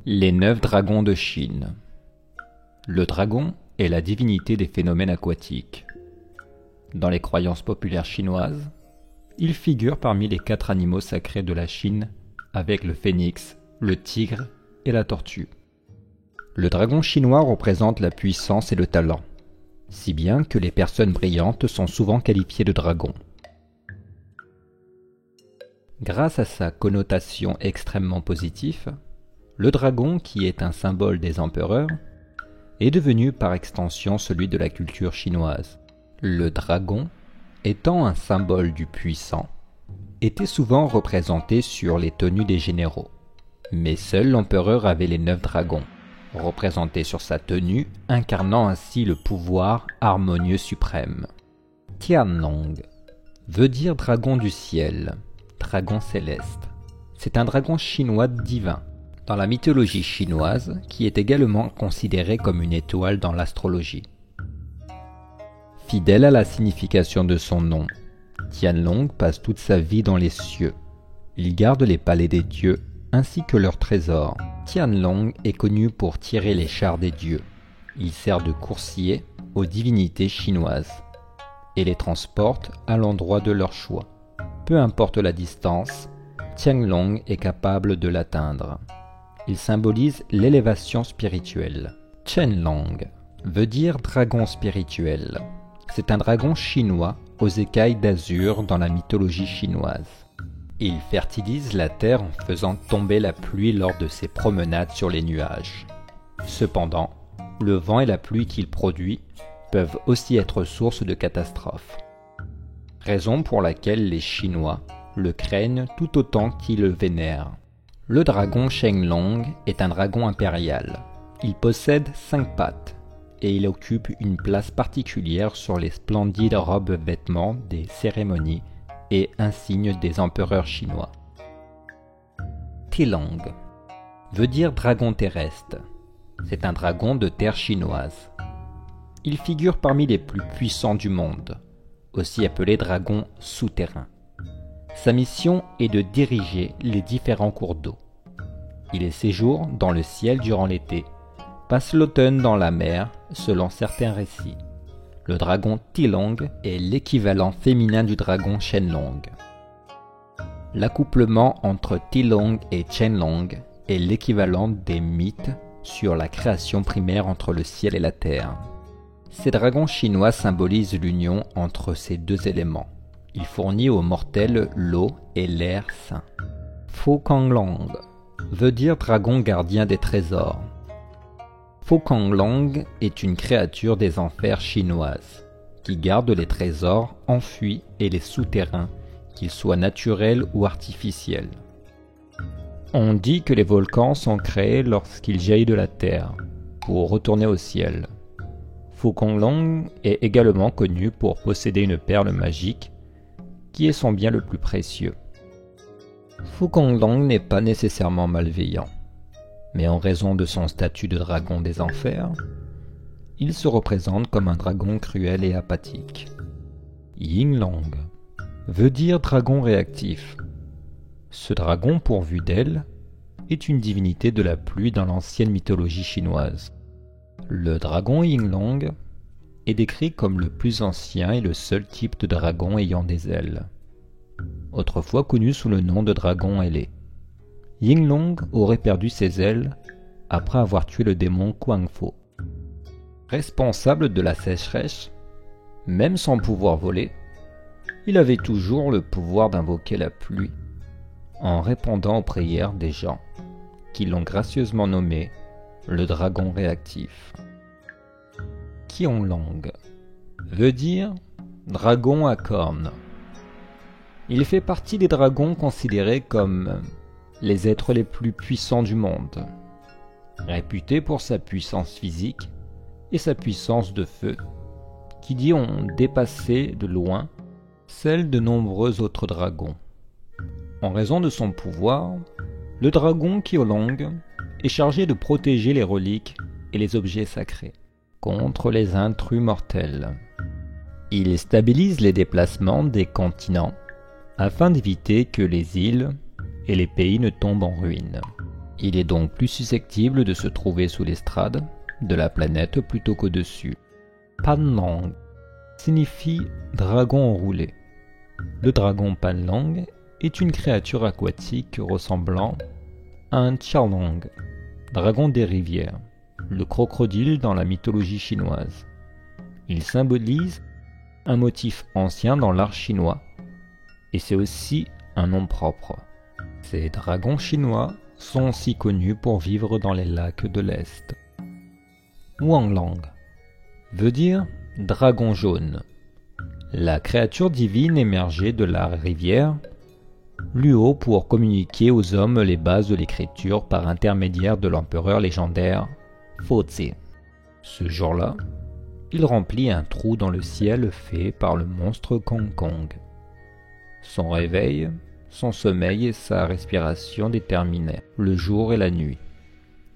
Les 9 dragons de Chine. Le dragon est la divinité des phénomènes aquatiques. Dans les croyances populaires chinoises, il figure parmi les 4 animaux sacrés de la Chine avec le phénix, le tigre et la tortue. Le dragon chinois représente la puissance et le talent, si bien que les personnes brillantes sont souvent qualifiées de dragons. Grâce à sa connotation extrêmement positive, le dragon, qui est un symbole des empereurs, est devenu par extension celui de la culture chinoise. Le dragon, étant un symbole du puissant, était souvent représenté sur les tenues des généraux. Mais seul l'empereur avait les 9 dragons, représentés sur sa tenue, incarnant ainsi le pouvoir harmonieux suprême. Tianlong veut dire dragon du ciel, dragon céleste. C'est un dragon chinois divin dans la mythologie chinoise qui est également considéré comme une étoile dans l'astrologie. Fidèle à la signification de son nom, Tianlong passe toute sa vie dans les cieux. Il garde les palais des dieux ainsi que leurs trésors. Tianlong est connu pour tirer les chars des dieux. Il sert de coursier aux divinités chinoises et les transporte à l'endroit de leur choix. Peu importe la distance, Tianlong est capable de l'atteindre. Il symbolise l'élévation spirituelle. Chenlong veut dire dragon spirituel. C'est un dragon chinois aux écailles d'azur dans la mythologie chinoise. Il fertilise la terre en faisant tomber la pluie lors de ses promenades sur les nuages. Cependant, le vent et la pluie qu'il produit peuvent aussi être source de catastrophes. Raison pour laquelle les Chinois le craignent tout autant qu'ils le vénèrent. Le dragon Shenlong est un dragon impérial. Il possède 5 pattes et il occupe une place particulière sur les splendides robes-vêtements des cérémonies et insignes des empereurs chinois. Tilong veut dire dragon terrestre. C'est un dragon de terre chinoise. Il figure parmi les plus puissants du monde, aussi appelé dragon souterrain. Sa mission est de diriger les différents cours d'eau. Il est séjour dans le ciel durant l'été, passe l'automne dans la mer selon certains récits. Le dragon Tilong est l'équivalent féminin du dragon Shenlong. L'accouplement entre Tilong et Chenlong est l'équivalent des mythes sur la création primaire entre le ciel et la terre. Ces dragons chinois symbolisent l'union entre ces deux éléments. Il fournit aux mortels l'eau et l'air sain. Fukonglong veut dire dragon gardien des trésors. Fukonglong est une créature des enfers chinoises qui garde les trésors enfuis et les souterrains, qu'ils soient naturels ou artificiels. On dit que les volcans sont créés lorsqu'ils jaillissent de la terre pour retourner au ciel. Fukonglong est également connu pour posséder une perle magique qui est son bien le plus précieux. Fukonglong n'est pas nécessairement malveillant, mais en raison de son statut de dragon des enfers, il se représente comme un dragon cruel et apathique. Yinglong veut dire dragon réactif. Ce dragon pourvu d'ailes est une divinité de la pluie dans l'ancienne mythologie chinoise. Le dragon Yinglong est décrit comme le plus ancien et le seul type de dragon ayant des ailes, autrefois connu sous le nom de dragon ailé. Yinglong aurait perdu ses ailes après avoir tué le démon Guangfo. Responsable de la sécheresse, même sans pouvoir voler, il avait toujours le pouvoir d'invoquer la pluie en répondant aux prières des gens qui l'ont gracieusement nommé le dragon réactif. Qianlong veut dire dragon à cornes. Il fait partie des dragons considérés comme les êtres les plus puissants du monde, réputé pour sa puissance physique et sa puissance de feu, qui ont dépassé de loin celle de nombreux autres dragons. En raison de son pouvoir, le dragon Qianlong est chargé de protéger les reliques et les objets sacrés contre les intrus mortels. Il stabilise les déplacements des continents afin d'éviter que les îles et les pays ne tombent en ruine. Il est donc plus susceptible de se trouver sous l'estrade de la planète plutôt qu'au-dessus. Panlong signifie dragon enroulé. Le dragon Panlong est une créature aquatique ressemblant à un Qiaolong, dragon des rivières, le crocodile dans la mythologie chinoise. Il symbolise un motif ancien dans l'art chinois, et c'est aussi un nom propre. Ces dragons chinois sont aussi connus pour vivre dans les lacs de l'Est. Wanglang veut dire dragon jaune. La créature divine émergée de la rivière Luo pour communiquer aux hommes les bases de l'écriture par intermédiaire de l'empereur légendaire Fozhi. Ce jour-là, il remplit un trou dans le ciel fait par le monstre Kong Kong. Son réveil, son sommeil et sa respiration déterminaient le jour et la nuit,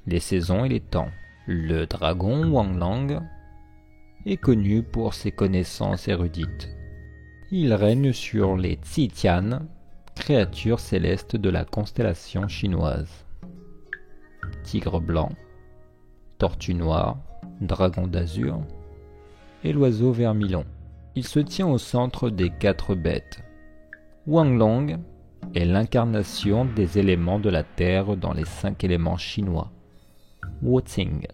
les saisons et les temps. Le dragon Wanglang est connu pour ses connaissances érudites. Il règne sur les Zitian, créatures célestes de la constellation chinoise. Tigre blanc, tortue noire, dragon d'azur et l'oiseau vermillon. Il se tient au centre des 4 bêtes. Wanglang est l'incarnation des éléments de la terre dans les 5 éléments chinois. Woting.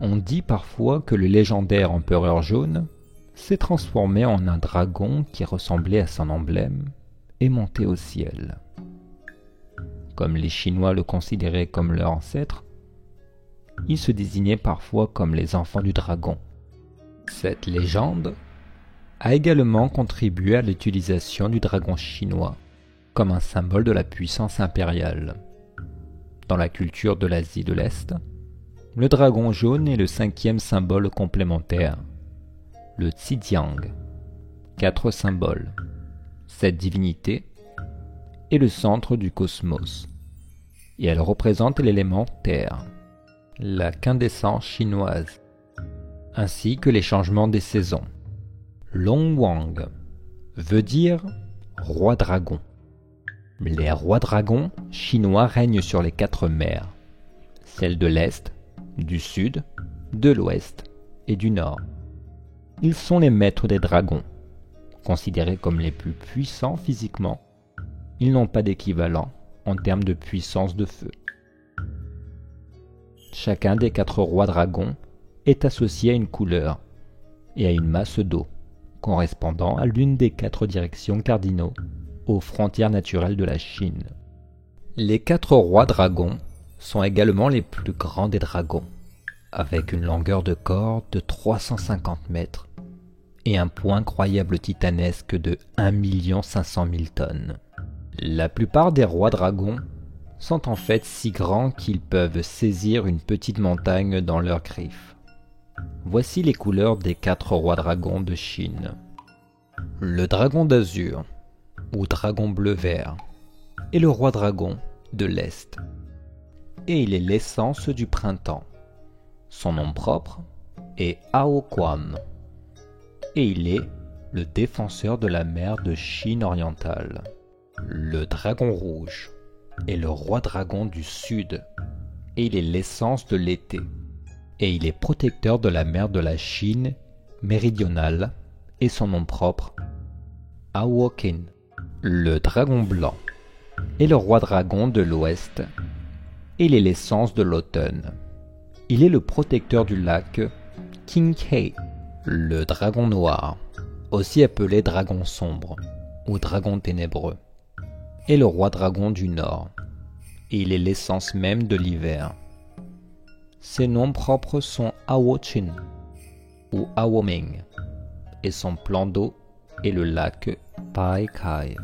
On dit parfois que le légendaire empereur jaune s'est transformé en un dragon qui ressemblait à son emblème et monté au ciel. Comme les Chinois le considéraient comme leur ancêtre, ils se désignaient parfois comme les enfants du dragon. Cette légende a également contribué à l'utilisation du dragon chinois comme un symbole de la puissance impériale. Dans la culture de l'Asie de l'Est, le dragon jaune est le 5e symbole complémentaire, le Zhijiang. 4 symboles. Cette divinité est le centre du cosmos, et elle représente l'élément terre, la quintessence chinoise, ainsi que les changements des saisons. Longwang veut dire roi dragon. Les rois dragons chinois règnent sur les 4 mers, celles de l'Est, du Sud, de l'Ouest et du Nord. Ils sont les maîtres des dragons, considérés comme les plus puissants physiquement. Ils n'ont pas d'équivalent en termes de puissance de feu. Chacun des 4 rois dragons est associé à une couleur et à une masse d'eau, correspondant à l'une des 4 directions cardinaux aux frontières naturelles de la Chine. Les 4 rois dragons sont également les plus grands des dragons, avec une longueur de corps de 350 mètres et un poids incroyable titanesque de 1 500 000 tonnes. La plupart des rois dragons sont en fait si grands qu'ils peuvent saisir une petite montagne dans leurs griffes. Voici les couleurs des 4 rois dragons de Chine. Le dragon d'azur, ou dragon bleu-vert, est le roi dragon de l'Est. Et il est l'essence du printemps. Son nom propre est Aoquan. Et il est le défenseur de la mer de Chine orientale. Le dragon rouge est le roi dragon du Sud. Et il est l'essence de l'été. Et il est protecteur de la mer de la Chine méridionale et son nom propre, Awokin. Le dragon blanc est le roi dragon de l'Ouest et il est l'essence de l'automne. Il est le protecteur du lac Qinghe. Le dragon noir, aussi appelé dragon sombre ou dragon ténébreux, est le roi dragon du Nord et il est l'essence même de l'hiver. Ses noms propres sont Awochin ou Awoming et son plan d'eau est le lac Pai Kai.